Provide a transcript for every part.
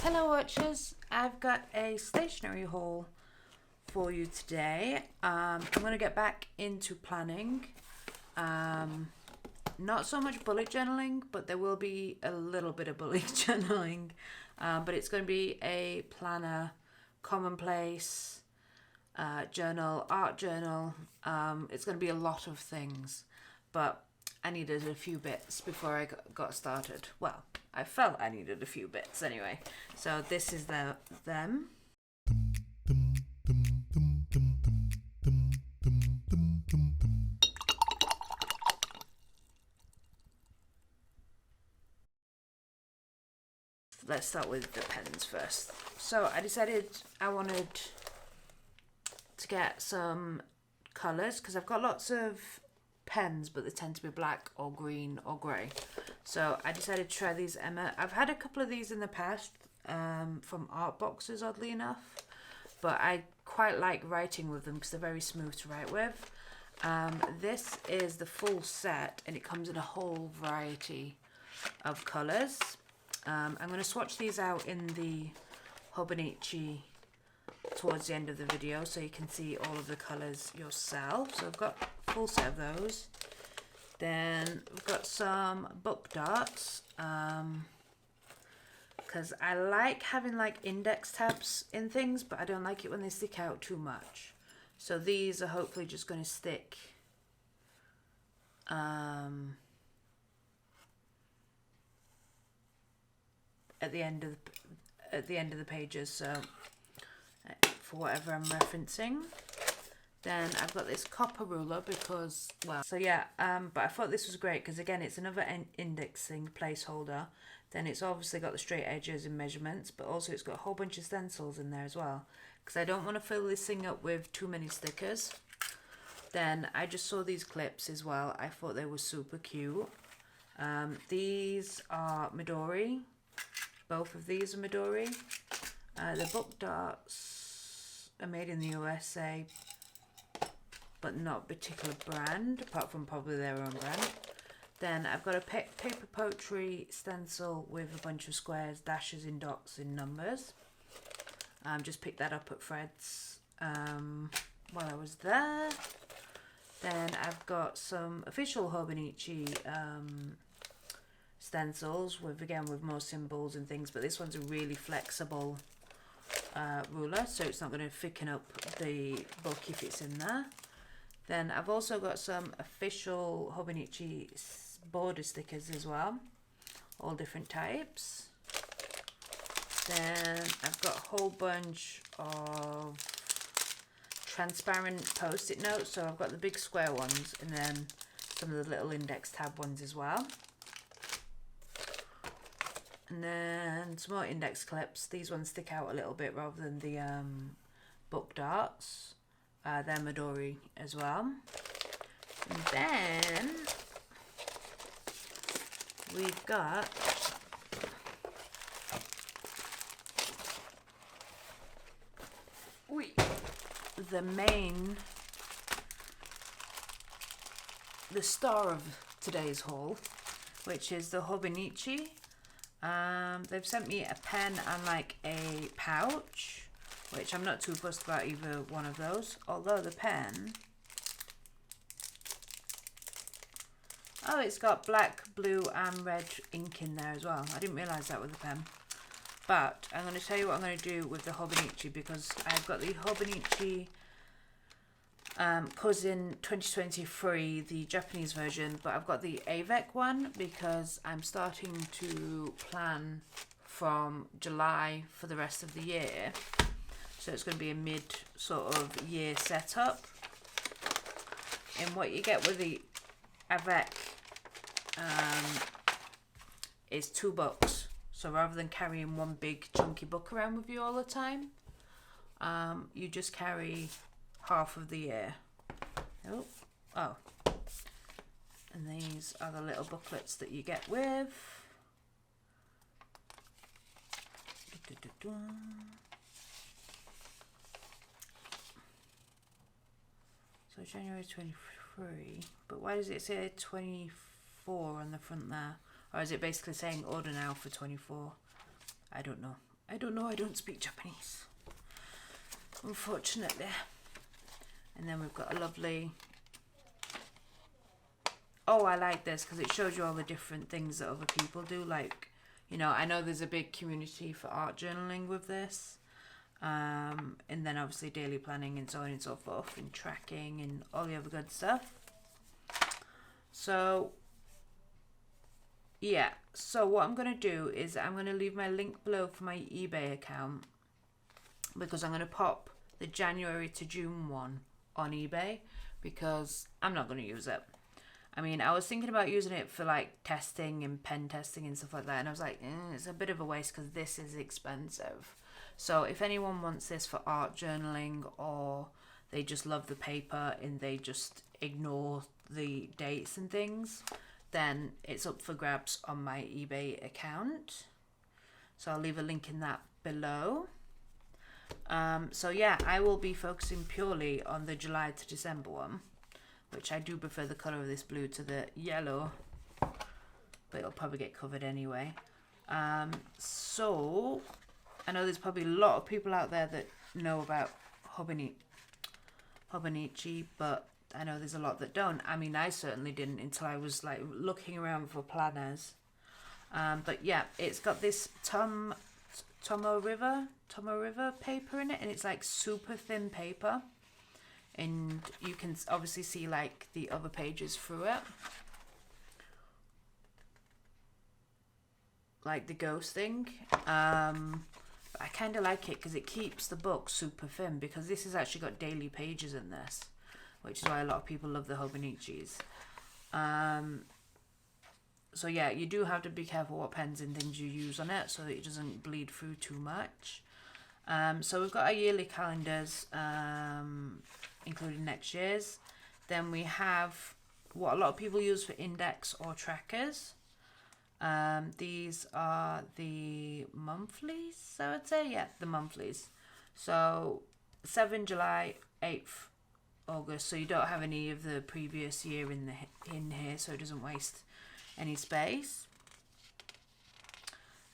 Hello watchers, I've got a stationery haul for you today. I'm going to get back into planning. Not so much bullet journaling, but there will be a little bit of bullet journaling. But it's going to be a planner, commonplace, journal, art journal. It's going to be a lot of things, but I needed a few bits before I got started. Well, I felt I needed a few bits anyway. So this is them. Let's start with the pens first. So I decided I wanted to get some colours because I've got lots of pens, but they tend to be black or green or grey. So I decided to try these Emott. I've had a couple of these in the past from art boxes, oddly enough, but I quite like writing with them because they're very smooth to write with. This is the full set and it comes in a whole variety of colours. I'm going to swatch these out in the Hobenichi towards the end of the video so you can see all of the colours yourself. So I've got a full set of those. Then we've got some book darts because I like having like index tabs in things, but I don't like it when they stick out too much. So these are hopefully just going to stick at the end of the pages, so for whatever I'm referencing. Then I've got this copper ruler because, well, so yeah, but I thought this was great because again it's another indexing placeholder. Then it's obviously got the straight edges and measurements, but also it's got a whole bunch of stencils in there as well because I don't want to fill this thing up with too many stickers. Then I just saw these clips as well. I thought they were super cute. These are Midori. Both of these are Midori. The book darts are made in the USA, but not a particular brand, apart from probably their own brand. Then I've got a paper poetry stencil with a bunch of squares, dashes and dots in numbers. Just picked that up at Fred's while I was there. Then I've got some official Hobenichi stencils with more symbols and things, but this one's a really flexible ruler, so it's not going to thicken up the book if it's in there. Then I've also got some official Hobenichi border stickers as well, all different types. Then I've got a whole bunch of transparent post-it notes, so I've got the big square ones and then some of the little index tab ones as well. And then some more index clips. These ones stick out a little bit rather than the book darts. They're Midori as well. And then we've got the star of today's haul, which is the Hobenichi. They've sent me a pen and like a pouch, which I'm not too fussed about either one of those, although the pen, oh, it's got black, blue and red ink in there as well. I didn't realise that with the pen. But I'm going to tell you what I'm going to do with the Hobenichi, because I've got the Hobenichi Cousin 2023, the Japanese version, but I've got the AVEC one because I'm starting to plan from July for the rest of the year. So it's going to be a mid sort of year setup. And what you get with the AVEC is 2 books. So rather than carrying one big chunky book around with you all the time, you just carry half of the year. Oh, and these are the little booklets that you get with. So January 23, but why does it say 24 on the front there? Or is it basically saying order now for 24? I don't know. I don't know, I don't speak Japanese, unfortunately. And then we've got a lovely, oh, I like this because it shows you all the different things that other people do. Like, you know, I know there's a big community for art journaling with this. And then obviously daily planning and so on and so forth, and tracking and all the other good stuff. So yeah, so what I'm going to do is I'm going to leave my link below for my eBay account, because I'm going to pop the January to June one on eBay because I'm not going to use it. I mean, I was thinking about using it for like testing and pen testing and stuff like that, and I was like, it's a bit of a waste because this is expensive. So if anyone wants this for art journaling, or they just love the paper and they just ignore the dates and things, then it's up for grabs on my eBay account. So I'll leave a link in that below. So yeah, I will be focusing purely on the July to December one, which I do prefer the colour of this blue to the yellow, but it'll probably get covered anyway. So I know there's probably a lot of people out there that know about Hobenichi, but I know there's a lot that don't. I mean, I certainly didn't until I was like looking around for planners. But yeah, it's got this Tomo River paper in it, and it's like super thin paper, and you can obviously see like the other pages through it, like the ghost thing. I kind of like it because it keeps the book super thin, because this has actually got daily pages in this, which is why a lot of people love the Hobenichis. So yeah, you do have to be careful what pens and things you use on it so that it doesn't bleed through too much. So we've got our yearly calendars, including next year's. Then we have what a lot of people use for index or trackers. These are the monthlies, I would say. Yeah, the monthlies. So 7 July, 8th August. So you don't have any of the previous year in here, so it doesn't waste any space.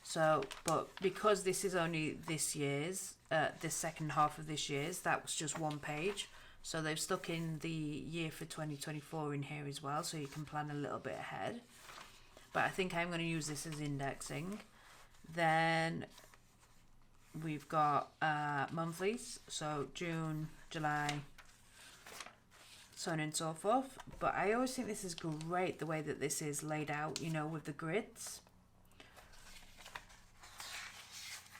So, but because this is only this year's, the second half of this year's, that was just one page. So they've stuck in the year for 2024 in here as well, so you can plan a little bit ahead. But I think I'm going to use this as indexing. Then we've got monthlies, so June, July, so on and so forth. But I always think this is great, the way that this is laid out, you know, with the grids,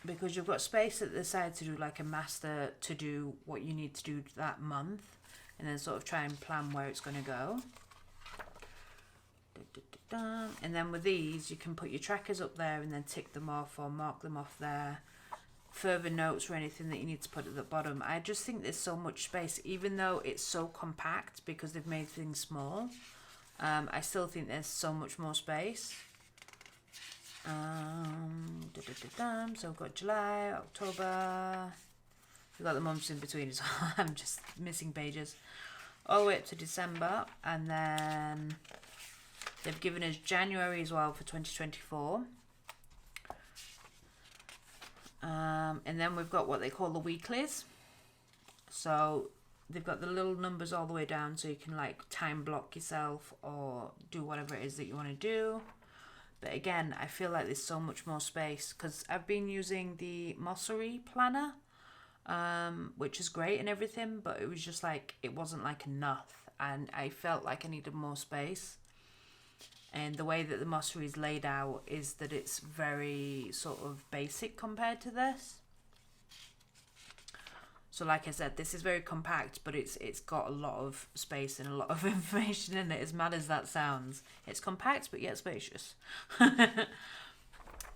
because you've got space at the side to do like a master, to do what you need to do that month, and then sort of try and plan where it's going to go. And then with these, you can put your trackers up there and then tick them off or mark them off there. Further notes or anything that you need to put at the bottom. I just think there's so much space, even though it's so compact because they've made things small. I still think there's so much more space. So we've got July, October. We've got the months in between as well. I'm just missing pages. All the way up to December, and then they've given us January as well for 2024. And then we've got what they call the weeklies. So they've got the little numbers all the way down, so you can like time block yourself or do whatever it is that you want to do. But again, I feel like there's so much more space because I've been using the Mossery planner, which is great and everything, but it was just like, it wasn't like enough, and I felt like I needed more space. And the way that the Mossery is laid out is that it's very sort of basic compared to this. So like I said, this is very compact, but it's got a lot of space and a lot of information in it, as mad as that sounds. It's compact, but yet spacious.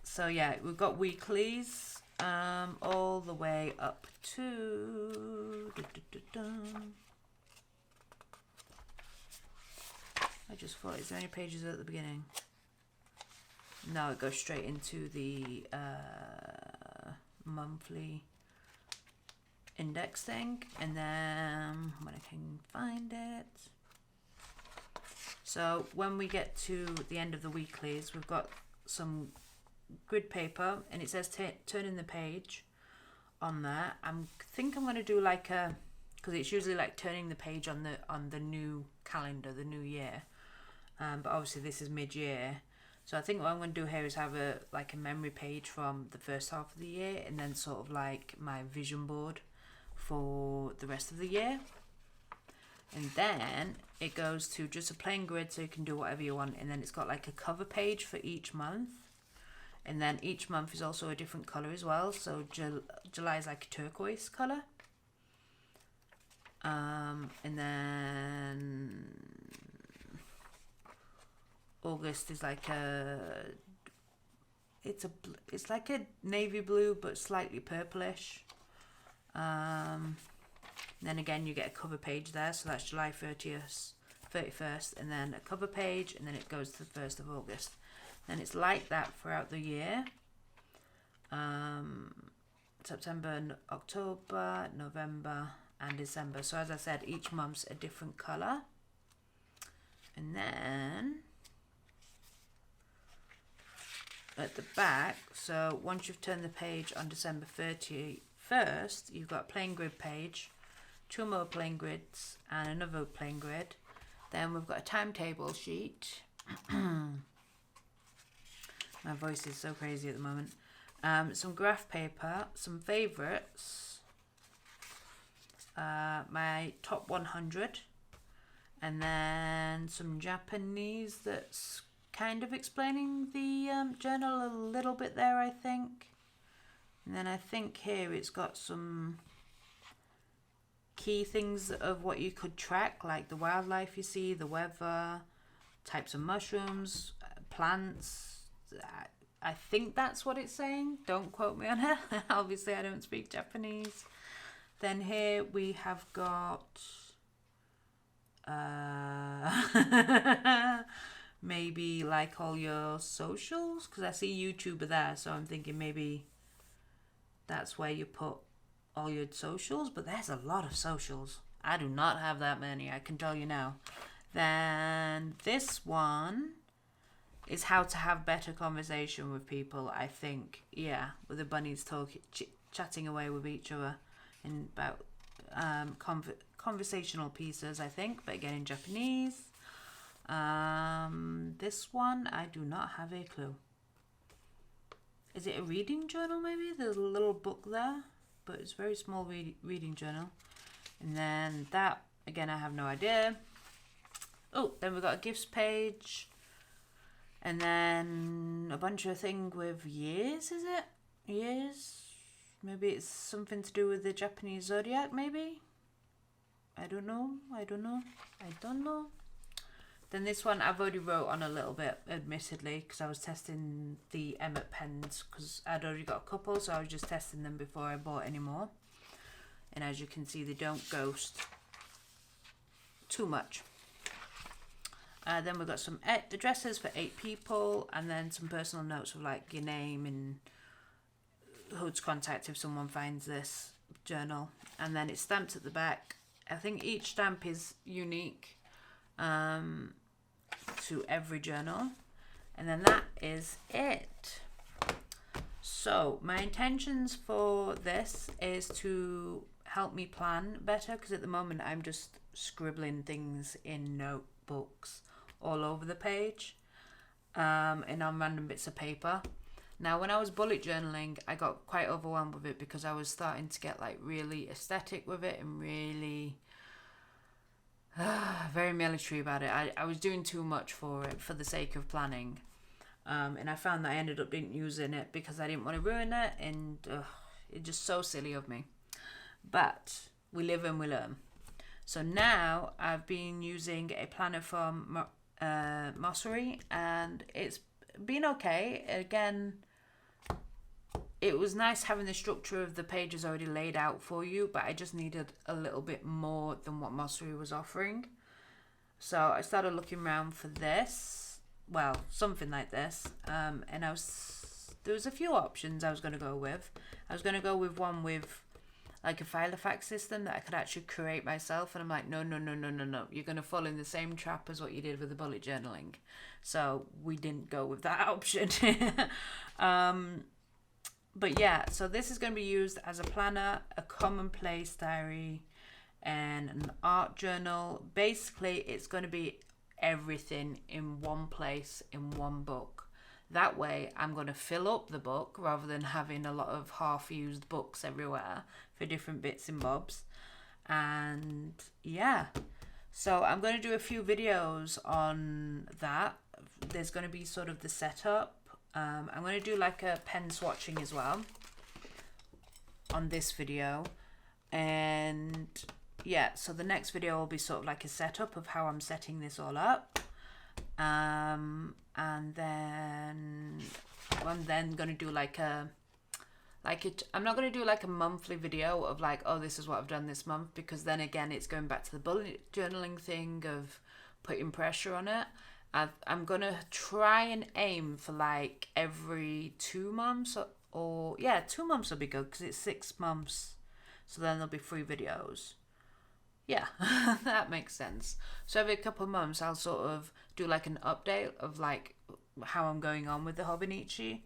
So yeah, we've got weeklies all the way up to... I just thought, is there any pages at the beginning? No, it goes straight into the monthly index thing, and then when I can find it. So when we get to the end of the weeklies, we've got some grid paper, and it says turning the page on there. I think I'm going to do like a, because it's usually like turning the page on the new calendar, the new year. But obviously this is mid-year. So I think what I'm going to do here is have a memory page from the first half of the year, and then sort of like my vision board for the rest of the year. And then it goes to just a plain grid, so you can do whatever you want. And then it's got like a cover page for each month. And then each month is also a different colour as well. So July is like a turquoise colour. And then August is like it's like a navy blue but slightly purplish. Then again you get a cover page there, so that's July 31st, and then a cover page, and then it goes to the 1st of August. And it's like that throughout the year. September, October, November and December. So as I said, each month's a different colour. And then at the back, so once you've turned the page on December 31st, you've got a plain grid page, 2 more plain grids and another plain grid. Then we've got a timetable sheet. My voice is so crazy at the moment. Some graph paper, some favourites, my top 100, and then some Japanese that's kind of explaining the journal a little bit there, I think. And then I think here it's got some key things of what you could track, like the wildlife you see, the weather, types of mushrooms, plants. I think that's what it's saying. Don't quote me on it. Obviously, I don't speak Japanese. Then here we have got maybe like all your socials, because I see YouTuber there, so I'm thinking maybe that's where you put all your socials, but there's a lot of socials. I do not have that many, I can tell you now. Then this one is how to have better conversation with people, I think. Yeah, with the bunnies chatting away with each other in about conversational pieces, I think, but again in Japanese. This one, I do not have a clue. Is it a reading journal maybe? There's a little book there, but it's a very small reading journal. And then that, again, I have no idea. Oh, then we've got a gifts page. And then a bunch of things with years, is it? Years? Maybe it's something to do with the Japanese zodiac, maybe? I don't know. Then this one I've already wrote on a little bit, admittedly, because I was testing the Emott Pens, because I'd already got a couple, so I was just testing them before I bought any more. And as you can see, they don't ghost too much. Then we've got some addresses for 8 people, and then some personal notes of like your name and who to contact if someone finds this journal. And then it's stamped at the back. I think each stamp is unique to every journal. And then that is it. So my intentions for this is to help me plan better, because at the moment I'm just scribbling things in notebooks all over the page and on random bits of paper. Now when I was bullet journaling, I got quite overwhelmed with it because I was starting to get like really aesthetic with it and really very military about it. I was doing too much for it for the sake of planning, and I found that I ended up didn't using it because I didn't want to ruin it, and it's just so silly of me. But we live and we learn. So now I've been using a planner from Mossery, and it's been okay. Again, it was nice having the structure of the pages already laid out for you, but I just needed a little bit more than what Mossery was offering. So I started looking around for this, well, something like this, and there was a few options I was going to go with. I was going to go with one with like a file fax system that I could actually create myself, and I'm like, no, no, no, no, no, no, you're gonna fall in the same trap as what you did with the bullet journaling. So we didn't go with that option. But yeah, so this is going to be used as a planner, a commonplace diary, and an art journal. Basically, it's going to be everything in one place, in one book. That way, I'm going to fill up the book rather than having a lot of half-used books everywhere for different bits and bobs. And yeah, so I'm going to do a few videos on that. There's going to be sort of the setup. I'm going to do like a pen swatching as well on this video. And yeah, so the next video will be sort of like a setup of how I'm setting this all up. And then I'm then going to do I'm not going to do like a monthly video of like, oh, this is what I've done this month, because then again, it's going back to the bullet journaling thing of putting pressure on it. I'm going to try and aim for like every 2 months or yeah, 2 months will be good because it's 6 months. So then there'll be 3 videos. Yeah, that makes sense. So every couple of months, I'll sort of do like an update of like how I'm going on with the Hobenichi.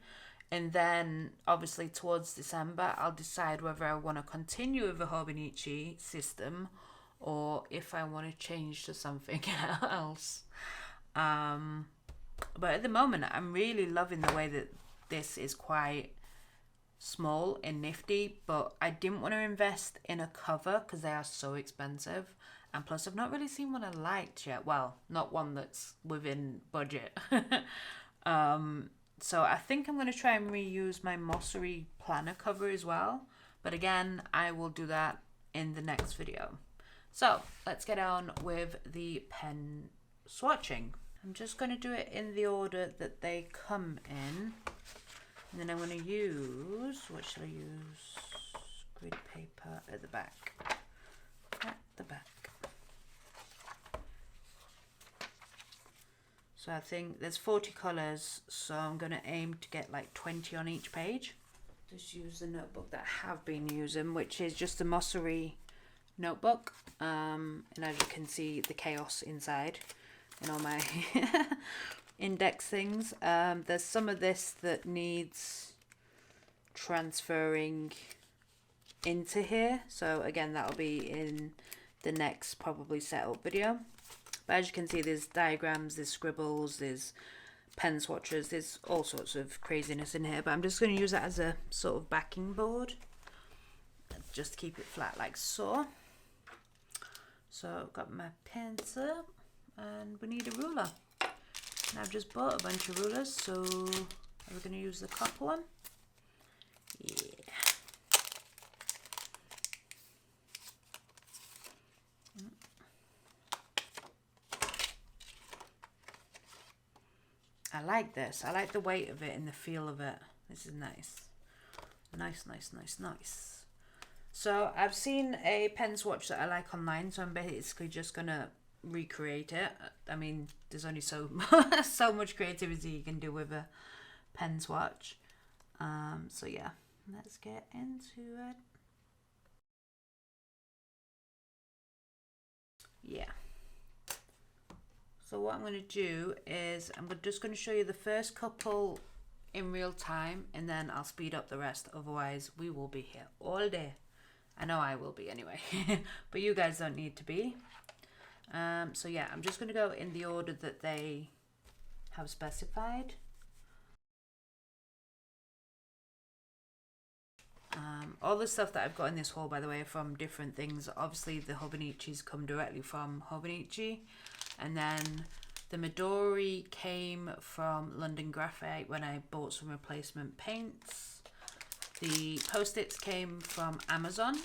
And then obviously towards December, I'll decide whether I want to continue with the Hobenichi system or if I want to change to something else. But at the moment, I'm really loving the way that this is quite small and nifty, but I didn't want to invest in a cover because they are so expensive, and plus I've not really seen one I liked yet. Well, not one that's within budget. So I think I'm going to try and reuse my Mossery planner cover as well, but again, I will do that in the next video. So let's get on with the pen swatching. I'm just going to do it in the order that they come in. And then I'm going to use, what should I use? Grid paper at the back. At the back. So I think there's 40 colours, so I'm going to aim to get like 20 on each page. Just use the notebook that I have been using, which is just a Mossery notebook. And as you can see, the chaos inside and all my index things. There's some of this that needs transferring into here, so again that'll be in the next probably setup video. But as you can see, there's diagrams, there's scribbles, there's pen swatches, there's all sorts of craziness in here, but I'm just going to use that as a sort of backing board just to keep it flat like so. So I've got my pencil and we need a ruler. And I've just bought a bunch of rulers, so we're going to use the copper one. Yeah. I like this. I like the weight of it and the feel of it. This is nice. Nice, nice, nice, nice. So I've seen a pen swatch that I like online, so I'm basically just going to recreate it. I mean, there's only so so much creativity you can do with a pen swatch. So yeah, let's get into it. Yeah. So what I'm going to do is I'm just going to show you the first couple in real time, and then I'll speed up the rest. Otherwise, we will be here all day. I know I will be anyway, but you guys don't need to be. So yeah, I'm just going to go in the order that they have specified. All the stuff that I've got in this haul, by the way, are from different things. Obviously, the Hobenichis come directly from Hobenichi, and then the Midori came from London Graphite when I bought some replacement paints. The Post-its came from Amazon.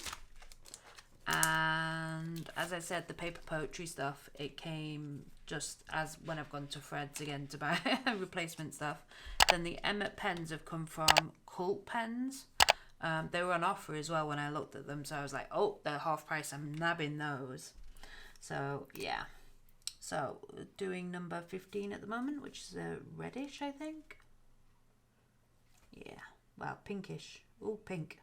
And as I said, the paper poetry stuff, it came just as when I've gone to Fred's again to buy replacement stuff. Then the Emott Pens have come from Cult Pens. They were on offer as well when I looked at them, so I was like, oh, they're half price, I'm nabbing those. So yeah, so doing number 15 at the moment, which is a reddish, I think. Yeah, well, pinkish. Oh, pink.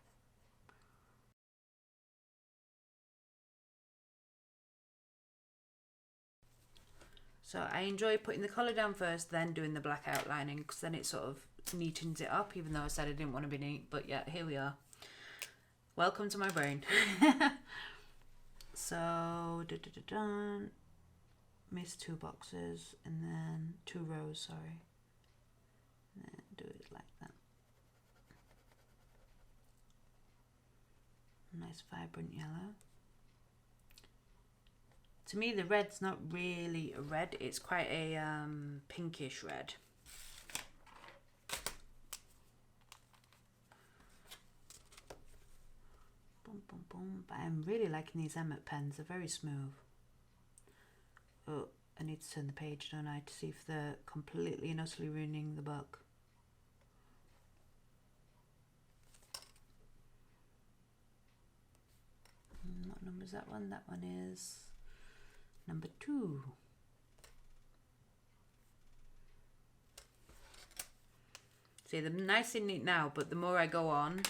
So I enjoy putting the colour down first, then doing the black outlining, because then it sort of neatens it up, even though I said I didn't want to be neat. But yeah, here we are. Welcome to my brain. So, missed 2 boxes, and then 2 rows, sorry. And then do it like that. Nice vibrant yellow. To me, the red's not really a red, it's quite a pinkish red. Boom, boom, boom. But I'm really liking these Emott pens, they're very smooth. Oh, I need to turn the page, don't I, to see if they're completely and utterly ruining the book. What number is that one? That one is number 2. See, they're nice and neat now, but the more I go on,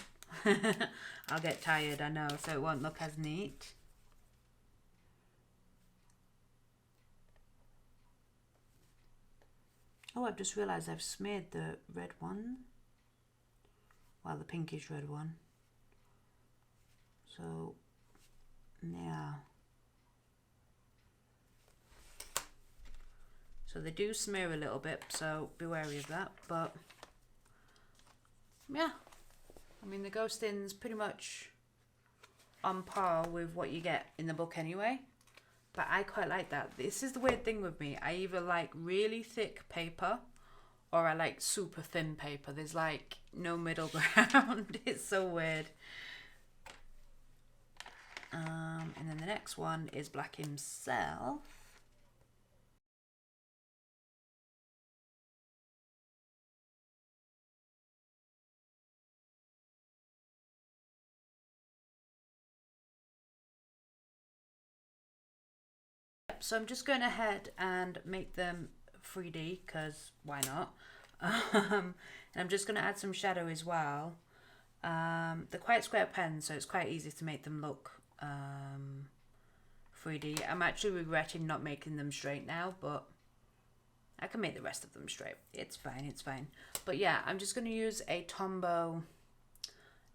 I'll get tired, I know, so it won't look as neat. Oh, I've just realised I've smeared the red one. Well, the pinkish red one. So, yeah. So they do smear a little bit, so be wary of that. But, yeah. I mean, the ghosting's pretty much on par with what you get in the book anyway. But I quite like that. This is the weird thing with me. I either like really thick paper or I like super thin paper. There's like no middle ground. It's so weird. And then the next one is Black himself. So I'm just going ahead and make them 3D because why not? And I'm just going to add some shadow as well. They're quite square pens, so it's quite easy to make them look 3D. I'm actually regretting not making them straight now, but I can make the rest of them straight. It's fine, it's fine. But yeah, I'm just going to use a Tomoe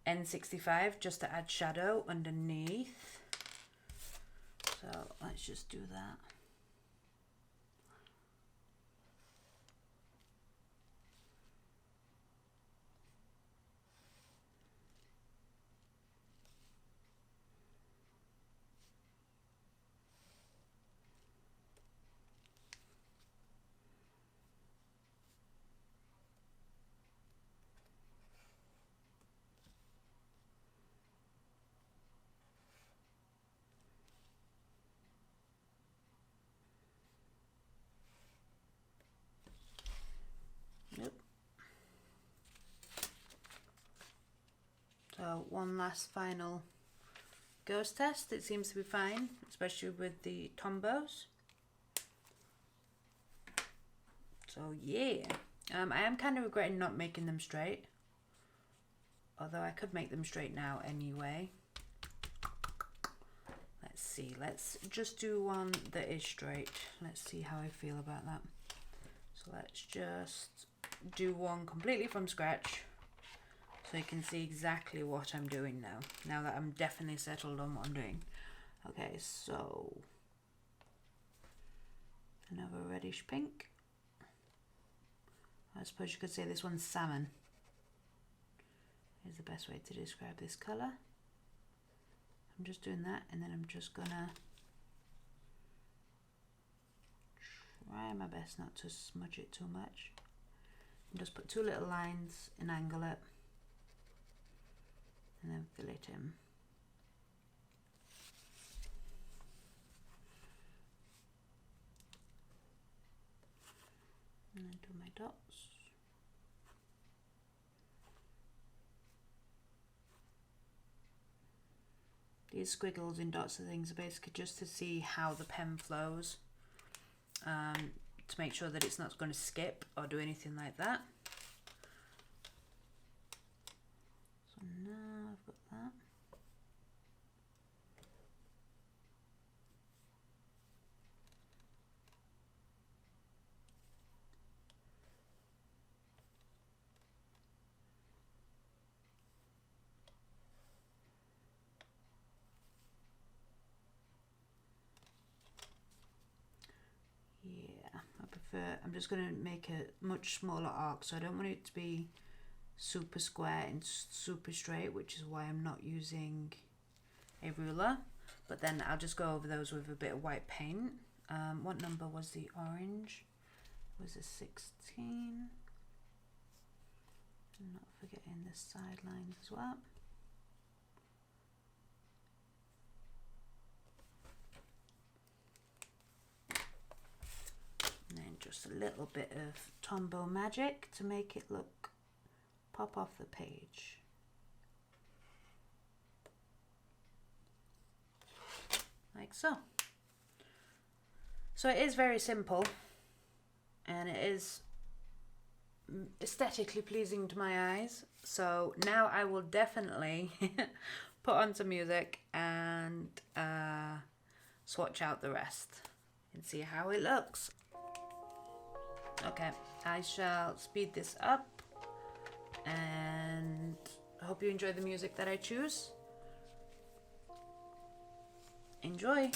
N65 just to add shadow underneath. So let's just do that. Yep. So one last final ghost test. It seems to be fine, especially with the Tombos. So yeah, I am kind of regretting not making them straight, although I could make them straight now anyway. Let's see, let's just do one that is straight. Let's see how I feel about that. So let's just do one completely from scratch so you can see exactly what I'm doing now that I'm definitely settled on what I'm doing. Okay, so another reddish pink. I suppose you could say this one's salmon is the best way to describe this colour. I'm just doing that, and then I'm just gonna try my best not to smudge it too much. And just put 2 little lines and angle it, and then fill it in. And then do my dots. These squiggles and dots and things are basically just to see how the pen flows, to make sure that it's not going to skip or do anything like that. So now I've got that. I'm just going to make a much smaller arc, so I don't want it to be super square and super straight, which is why I'm not using a ruler. But then I'll just go over those with a bit of white paint. What number was the orange? Was it 16? I'm not forgetting the sidelines as well. And then just a little bit of Tombow magic to make it look pop off the page. Like so. So it is very simple, and it is aesthetically pleasing to my eyes. So now I will definitely put on some music and swatch out the rest and see how it looks. Okay, I shall speed this up, and I hope you enjoy the music that I choose. Enjoy!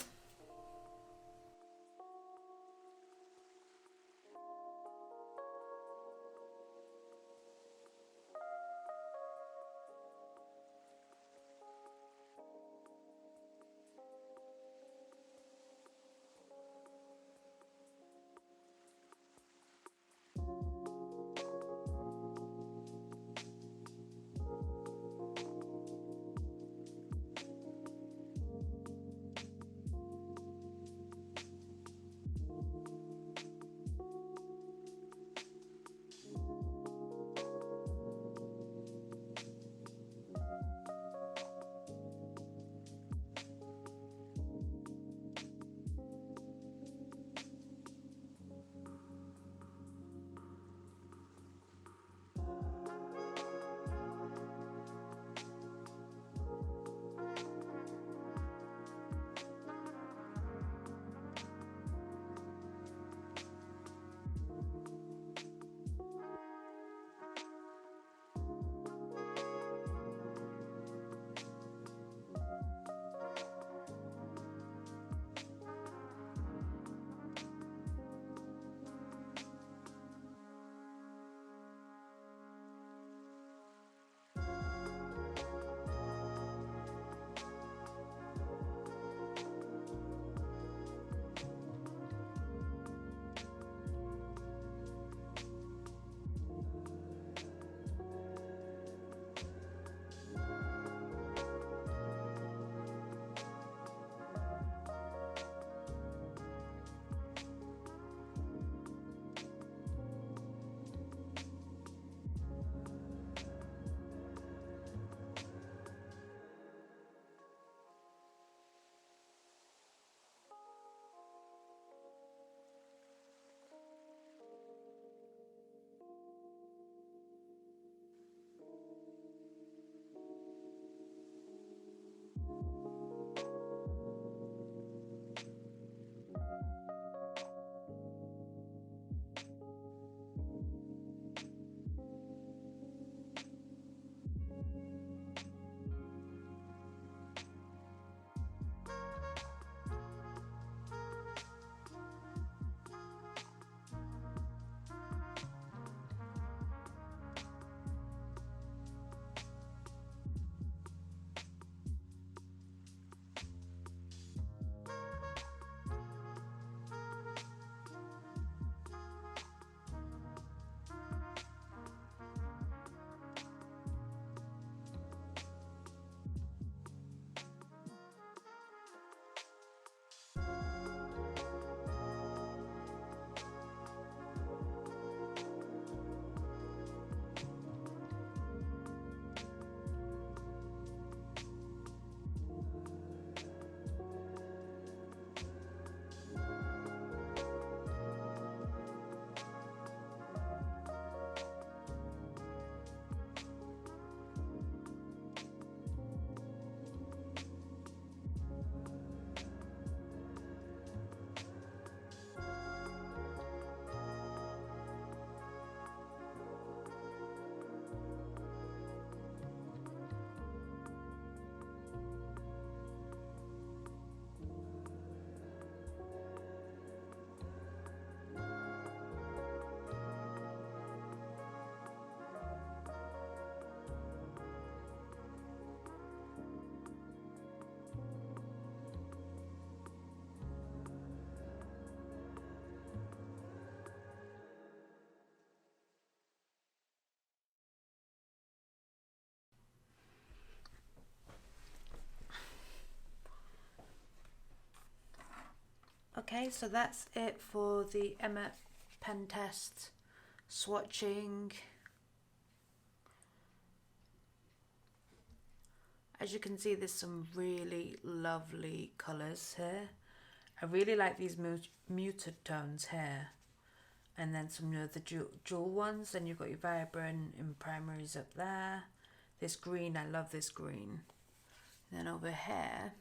Okay, so that's it for the Emott pen test swatching. As you can see, there's some really lovely colours here. I really like these muted tones here. And then some of the jewel ones. Then you've got your vibrant and primaries up there. This green, I love this green. And then over here,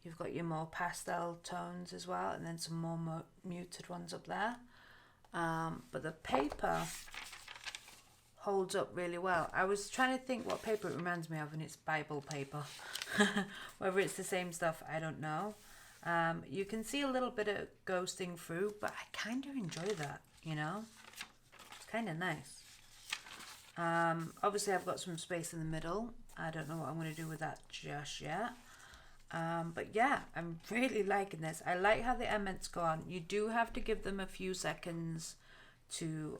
you've got your more pastel tones as well. And then some more muted ones up there. But the paper holds up really well. I was trying to think what paper it reminds me of, and it's Bible paper. Whether it's the same stuff, I don't know. You can see a little bit of ghosting through, but I kind of enjoy that, you know. It's kind of nice. Obviously I've got some space in the middle. I don't know what I'm going to do with that just yet. But yeah, I'm really liking this. I like how the Emmott's gone. You do have to give them a few seconds to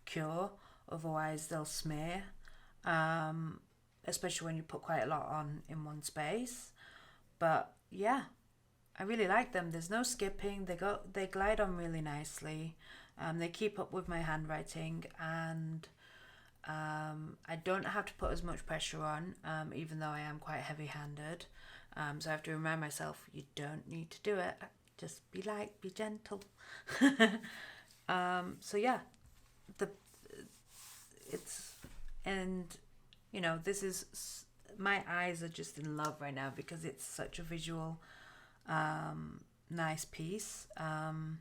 cure, otherwise they'll smear, especially when you put quite a lot on in one space. But yeah, I really like them. There's no skipping. They glide on really nicely. They keep up with my handwriting, and I don't have to put as much pressure on, even though I am quite heavy-handed. So I have to remind myself, you don't need to do it. Just be light, be gentle. So yeah, you know, this is, my eyes are just in love right now because it's such a visual, nice piece, and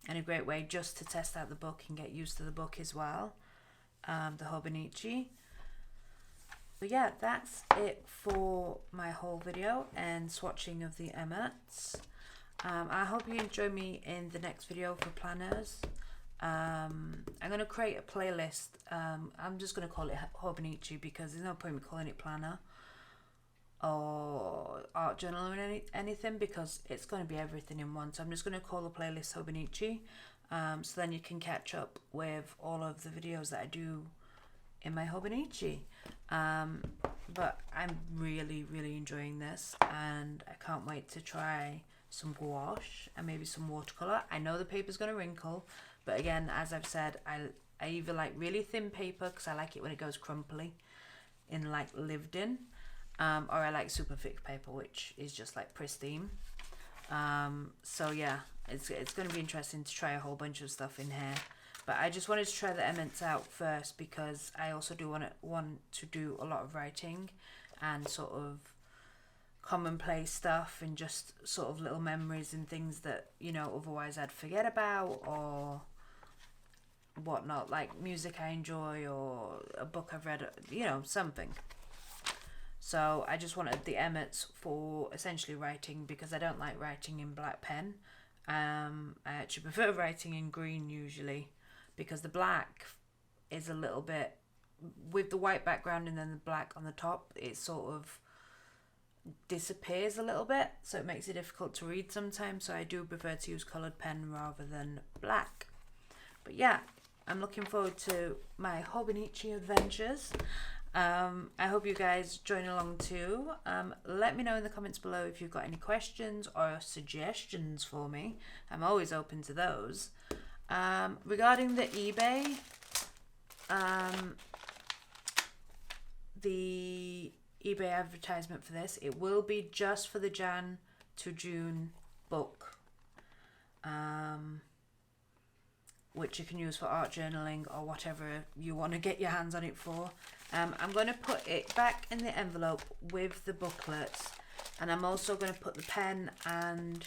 a great way just to test out the book and get used to the book as well, the Hobenichi. But yeah, that's it for my whole video and swatching of the Emotts. I hope you enjoy me in the next video for planners. I'm going to create a playlist. I'm just going to call it Hobenichi because there's no point in me calling it planner or art journal or anything, because it's going to be everything in one. So I'm just going to call the playlist Hobenichi, so then you can catch up with all of the videos that I do in my Hobenichi. But I'm really really enjoying this, and I can't wait to try some gouache and maybe some watercolor. I know the paper's going to wrinkle, but again, as I've said, I either like really thin paper because I like it when it goes crumply in like lived in, or I like super thick paper, which is just like pristine. So yeah, it's going to be interesting to try a whole bunch of stuff in here. But I just wanted to try the Emotts out first because I also do want to do a lot of writing and sort of commonplace stuff and just sort of little memories and things that, you know, otherwise I'd forget about or whatnot, like music I enjoy or a book I've read, you know, something. So I just wanted the Emotts for essentially writing because I don't like writing in black pen. I actually prefer writing in green usually, because the black is a little bit, with the white background and then the black on the top, it sort of disappears a little bit, so it makes it difficult to read sometimes. So I do prefer to use coloured pen rather than black. But yeah, I'm looking forward to my Hobenichi adventures. I hope you guys join along too. Let me know in the comments below if you've got any questions or suggestions for me. I'm always open to those. Regarding the eBay, the eBay advertisement for this, it will be just for the Jan to June book, which you can use for art journaling or whatever you want to get your hands on it for. I'm going to put it back in the envelope with the booklets, and I'm also going to put the pen and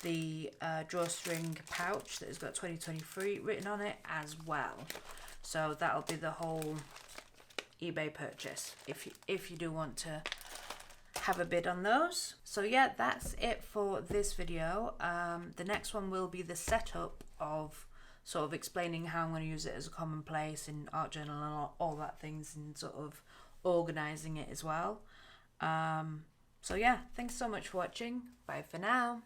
the drawstring pouch that has got 2023 written on it as well. So that'll be the whole eBay purchase if you do want to have a bid on those. So yeah, that's it for this video. The next one will be the setup of sort of explaining how I'm going to use it as a commonplace in art journal and all that things, and sort of organizing it as well. So yeah, thanks so much for watching. Bye for now.